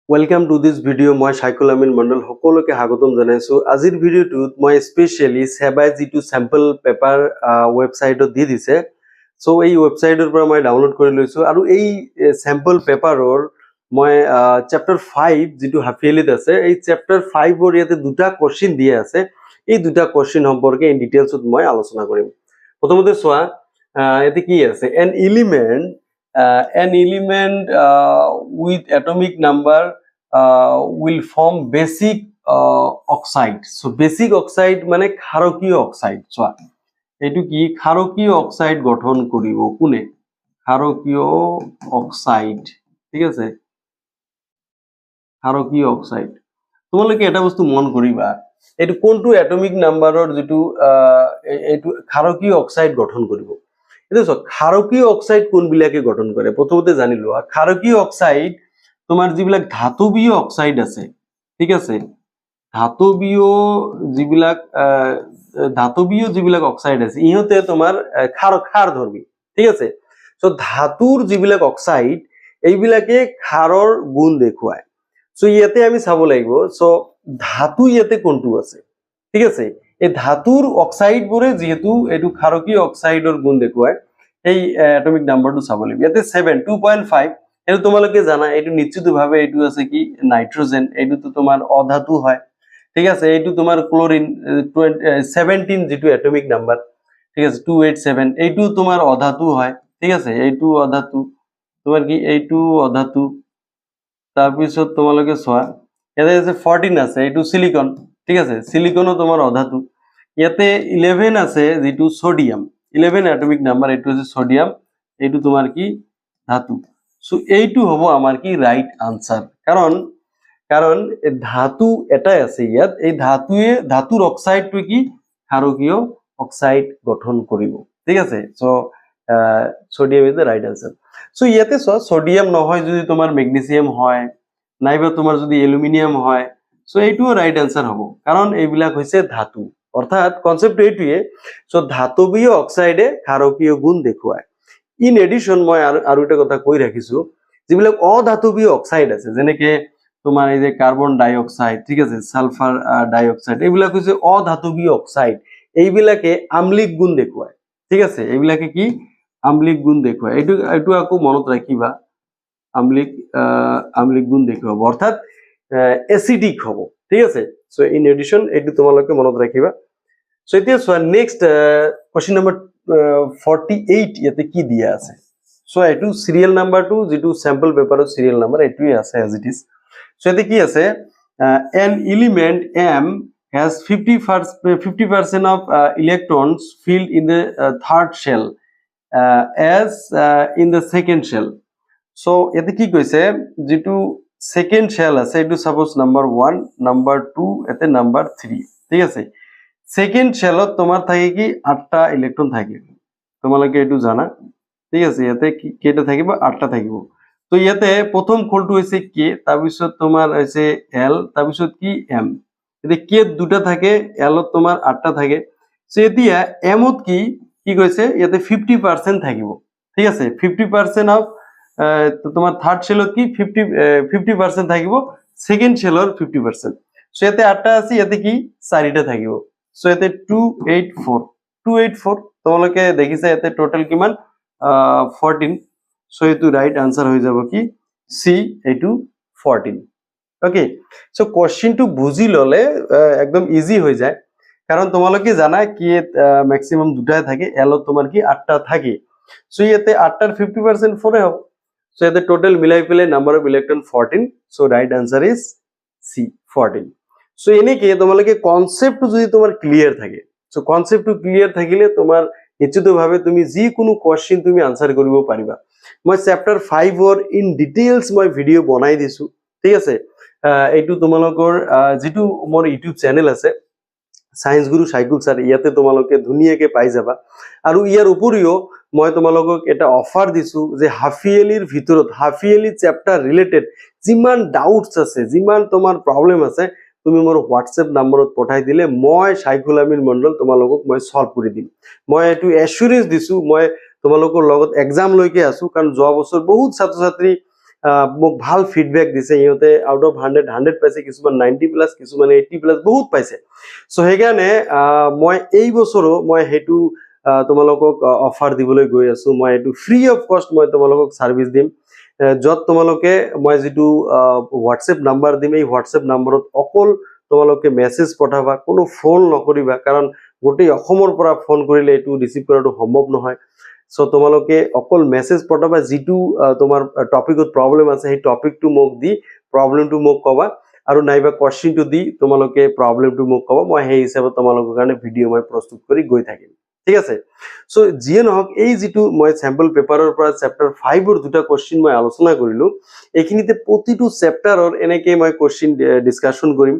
Welcome to this video. মই শাইকুল আমিন মণ্ডল সকলোকে স্বাগতম জনাইছো। আজিৰ ভিডিঅ'টোত মই স্পেশালি সেবাই যিটো স্যাম্পল পেপাৰ ৱেবসাইটত দি দিছে। সো এই ৱেবসাইটৰ পৰা মই ডাউনলোড কৰি লৈছো আৰু এই স্যাম্পল পেপাৰৰ মই চ্যাপ্টাৰ 5 যিটো হাফিয়েলিত আছে এই চ্যাপ্টাৰ 5 ৰ ইয়াতে দুটা কোশ্চেন দিয়া আছে। এই দুটা কোশ্চেন সম্পৰ্কে ইন ডিটেইলছত মই আলোচনা কৰিম। প্ৰথমতে চোৱা ইয়াতে কি আছে an element with atomic number will form basic oxide. So basic oxide মানে ক্ষারকীয় অক্সাইড। চোৱা এইটো কি ক্ষাৰকীয় অক্সাইড গঠন কৰিব কোনে ক্ষাৰকীয় অক্সাইড ঠিক আছে ক্ষাৰকীয় অক্সাইড তোমালোকে এটা বস্তু মন কৰিবা এইটো কোনটো এটমিক নাম্বাৰৰ যেটো এইটো ক্ষাৰকীয় অক্সাইড গঠন কৰিব এটা ক্ষাৰকীয় অক্সাইড কোনবিলাকে গঠন কৰে প্ৰথমতে জানি লোৱা ক্ষাৰকীয় অক্সাইড তোমাৰ যিবিলাক ধাতৱীয় অক্সাইড আছে ঠিক আছে ধাতৱীয় যিবিলাক অক্সাইড আছে ইহতে তোমাৰ ক্ষাৰ ধৰ্মী ঠিক আছে সো ধাতুৰ যিবিলাক অক্সাইড এইবিলাকে ক্ষাৰৰ গুণ দেখুৱায় সো ইয়াতে আমি চাব লাগিব সো ধাতু ইয়াতে কোনটো আছে ঠিক আছে এই ধাতুৰ অক্সাইড বোৰে যেহেতু এটো ক্ষাৰকীয় অক্সাইডৰ গুণ দেখুৱায় এই এটমিক নাম্বাৰটো চাব লাগিব ইয়াতে 2.5 এটা তোমালোকে জানা এটো নিশ্চিতভাৱে এটো আছে কি নাইট্রোজেন এটো তো তোমার অধাতু হয় ঠিক আছে এটো তোমার ক্লোরিন 17 যেটো এটমিক নাম্বার ঠিক আছে 287 এটো তোমার অধাতু হয় ঠিক আছে এটো অধাতু তোমার কি এটো অধাতু তাৰপিছত তোমালোকে চোৱা ইয়াতে আছে 14 আছে এটো সিলিকন ঠিক আছে সিলিকনও তোমার অধাতু ইয়াতে 11 আছে যেটো সোডিয়াম 11 এটমিক নাম্বার এটো আছে সোডিয়াম এটো তোমার কি ধাতু সো এইটো হ'ব আমাৰ কি ৰাইট আনসাৰ কাৰণ ধাতু এটাই আছে ইয়াত এই ধাতুৰ অক্সাইডটো কি ক্ষাৰকীয় অক্সাইড গঠন কৰিব ঠিক আছে so sodium is the right answer so ইয়াতে সোডিয়াম নহয় যদি তোমাৰ ম্যাগনেসিয়াম হয় নাইবা তোমাৰ যদি অ্যালুমিনিয়াম হয় সো এইটোও ৰাইট আনসাৰ হ'ব কাৰণ এইবিলাক হৈছে ধাতু অৰ্থাৎ কনসেপ্ট এইটোৱে সো ধাতৱীয় অক্সাইডে ক্ষাৰকীয় গুণ দেখুৱায় ইন এডিশন মই আৰু এটা কথা কৈ ৰাখিছো যিবিলাক অধাতৱীয় অক্সাইড আছে যেনেকে তোমাৰ এই যে কাৰ্বন ডাই অক্সাইড ঠিক আছে সালফাৰ ডাই অক্সাইড এইবিলাক হৈছে অধাতৱীয় অক্সাইড এইবিলাকে আম্লিক গুণ দেখুৱায় ঠিক আছে এইবিলাকে কি আম্লিক গুণ দেখুৱায় এইটো আকৌ মনত ৰাখিবা আম্লিক গুণ দেখুৱাব অর্থাৎ এসিডিক হ'ব ঠিক আছে সো ইন এডিশন এইটো তোমালোকে মনত ৰাখিবা সো এতিয়া চোৱা নেক্সট কোশ্চেন নম্বৰ 48 ইয়াতে কি দিয়া আছে সো এটো সিৰিয়াল নাম্বাৰটো যেটো স্যাম্পল পেপাৰৰ সিরিয়াল নাম্বার এটোই আছে as it is সো এতে কি আছে an element m has 50% of electrons filled in the third shell as in the second shell so এতে কি কৈছে যেটো সেকেন্ড শেল আছে এটো সাপোজ নাম্বার 1 নাম্বার 2 এতে নাম্বার 3 ঠিক আছে সেকেন্ড শেলত তোমার থাকে কি 8টা ইলেকট্রন থাকে তোমালোকে এটো জানা ঠিক আছে ইয়াতে কেটা থাকিব 8টা থাকিব তো ইয়াতে প্রথম খোলটো হৈছে কে তাৰপিছত তোমাৰ হৈছে এল তাৰপিছত কি এম এতে কে দুটা থাকে এলত তোমাৰ 8টা থাকে সো এতিয়া এমত কি কৈছে ইয়াতে 50% থাকিব ঠিক আছে 50% অফ তোমার থার্ড শেলত কি 50% থাকিব সেকেন্ড শেলৰ 50% সো ইয়াতে 8টা আছে ইয়াতে কি 4টা থাকিব সো ইয়াতে 284 তোমালোকে দেখিছা ইয়াতে টোটাল কিমান 14 সো এইটো রাইট আনসার হৈ যাব কি সি এইটো 14 ওকে সো কোশ্চেনটো বুজি ললে একদম ইজি হৈ যায় কারণ তোমালোকে জানা কি ম্যাক্সিমাম দুটাই থাকে এলত তোমার কি 8টা থাকে সো ইয়াতে 8টার 50% 4 হবে সো ইয়াতে টোটাল মিলাই পেলে number of electron 14 so right answer is C 14 so এনেকে তোমালোকে কনসেপ্ট যদি তোমার ক্লিয়ার থাকে সো কনসেপ্টটো ক্লিয়ার থাকিলে তোমার নিশ্চিতভাৱে তুমি যি কোনো কোশ্চেন তুমি আনসাৰ কৰিব পাৰিবা মই চ্যাপ্টাৰ 5 ৰ ইন ডিটেইলস মই ভিডিও বনাই দিছো ঠিক আছে এইটো তোমালোকৰ যেটো মোৰ ইউটিউব চ্যানেল আছে সায়েন্স গুৰু শাইকুল স্যাৰ ইয়াতে তোমালোকে ধুনিয়াকে পাই যাবা আৰু ইয়াৰ উপৰিও মই তোমালোকক এটা অফাৰ দিছো যে হাফিয়েলিৰ ভিতৰত হাফিয়েলি চ্যাপ্টাৰ ৰিলেটেড যিমান ডাউটস আছে যিমান তোমাৰ প্ৰবলেম আছে তুমি মোৰ হোয়াটসঅ্যাপ নম্বৰত পঠাই দিলে মই শাইকুল আমিন মণ্ডল তোমালোকক মই সলভ কৰি দিম মই এটো এসুৰেন্স দিছো মই তোমালোকৰ লগত এক্সাম লৈকে আছো কাৰণ যোৱা বছৰ বহুত ছাত্ৰ ছাত্ৰী মোক ভাল ফিডবেক দিছে ইহঁতে আউট অফ 100 পাইছে কিছুমান 90+ কিছুমানে 80+ বহুত পাইছে সো সেইকাৰণে মই এই বছৰো মই হেতু তোমালোকক অফাৰ দিবলৈ গৈ আছো মই এটো ফ্ৰী অফ কষ্ট মই তোমালোকক সাৰ্ভিস দিম যত তোমালোকে মই যেটো WhatsApp নাম্বাৰ দিম এই WhatsApp নাম্বাৰত অকল তোমালোকে মেসেজ পঠাবা কোনো ফোন নকৰিবা কাৰণ গোটেই অসমৰ পৰা ফোন কৰিলে এটো ৰিসিভ কৰাটো সম্ভৱ নহয় সো তোমালোকে অকল মেসেজ পঠাবা যেটো তোমাৰ টপিকত প্ৰবলেম আছে সেই টপিকটো মোক দি প্ৰবলেমটো মোক কবা আৰু নাইবা কোৱেশ্চনটো দি তোমালোকে প্ৰবলেমটো মোক কবা মই সেই হিচাপত তোমালোকৰ কাৰণে ভিডিও মই প্ৰস্তুত কৰি গৈ থাকিম ঠিক আছে সো যিয়ে নহওক এই যেটো মই স্যাম্পল পেপাৰৰ পৰা চ্যাপ্টাৰ 5 ৰ দুটা কোৱেশ্চন মই আলোচনা কৰিলো এইখিনিতে প্ৰতিটো চ্যাপ্টাৰৰ এনেকৈ মই কোৱেশ্চন ডিসকাশন কৰিম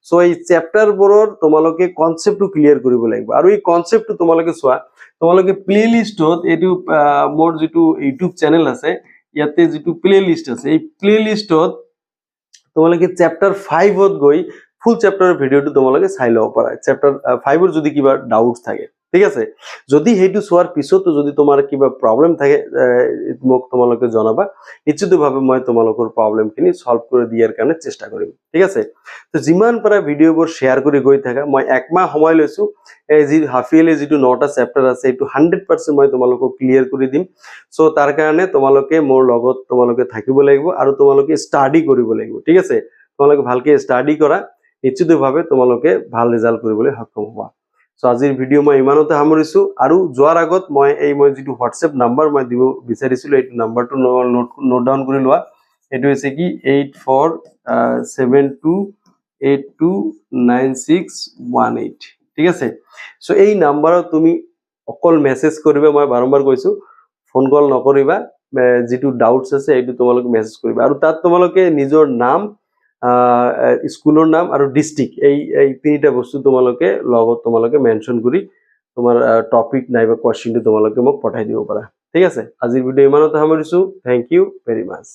সো এই চ্যাপ্টাৰবোৰৰ তোমালোকে কনসেপ্টটো ক্লিয়াৰ কৰিব লাগিব আৰু এই কনসেপ্টটো তোমালোকে চোৱা তোমালোকে প্লেলিষ্টত এটো মোৰ যেটো ইউটিউব চেনেল আছে ইয়াতে যেটো প্লেলিষ্ট আছে এই প্লেলিষ্টত তোমালোকে চ্যাপ্টাৰ 5 ত গৈ ফুল চ্যাপ্টাৰৰ ভিডিওটো তোমালোকে চাই লব পাৰা চ্যাপ্টাৰ 5 ৰ যদি কিবা ডাউটস থাকে ঠিক আছে যদি হেতু সোৱাৰ পিছতো যদি তোমাৰ কিবা প্ৰবলেম থাকে মোক তোমালোকে জনাবা নিশ্চিতভাৱে মই তোমালোকৰ প্ৰবলেমখিনি সলভ কৰি দিয়াৰ কাৰণে চেষ্টা কৰিম ঠিক আছে তো যিমান পাৰা ভিডিওবোৰ শেয়াৰ কৰি গৈ থাকা মই একমাহ সময় লৈছো এই যি হাফিয়েলি যেটো 9টা চ্যাপ্টাৰ আছে এটো 100% মই তোমালোকক ক্লিয়াৰ কৰি দিম সো তাৰ কাৰণে তোমালোকে মোৰ লগত তোমালোকে থাকিব লাগিব আৰু তোমালোকে ষ্টাডি কৰিব লাগিব ঠিক আছে তোমালোকে ভালকে ষ্টাডি কৰা নিশ্চিতভাৱে তোমালোকে ভাল ৰিজাল্ট কৰিবলৈ সক্ষম হ'বা সো আজিৰ ভিডিও মই ইমানতে সামৰিছো আৰু যোৱাৰ আগত মই যেটো WhatsApp নাম্বাৰ মই দিব বিচাৰিছিলো এই নাম্বাৰটো নোট ডাউন কৰি লোৱা এটো হৈছে কি 8472829618 ঠিক আছে সো এই নাম্বাৰত তুমি অকল মেসেজ কৰিবা মই বাৰম্বাৰ কৈছো ফোন কল নকৰিবা যেটো ডাউটস আছে এটো তোমালোকে মেসেজ কৰিবা আৰু তাত তোমালোকে নিজৰ নাম স্কুলৰ নাম আৰু ডিস্ট্ৰিক্ট এই তিনিটা বস্তু তোমালোকে লগত তোমালোকে মেনশন কৰি তোমাৰ টপিক নাইবা কোৱেশ্চনটো তোমালোকে মোক পঠাই দিব পাৰা ঠিক আছে আজিৰ ভিডিও ইমানতে সামৰিছো থ্যাংক ইউ ভেৰি মাচ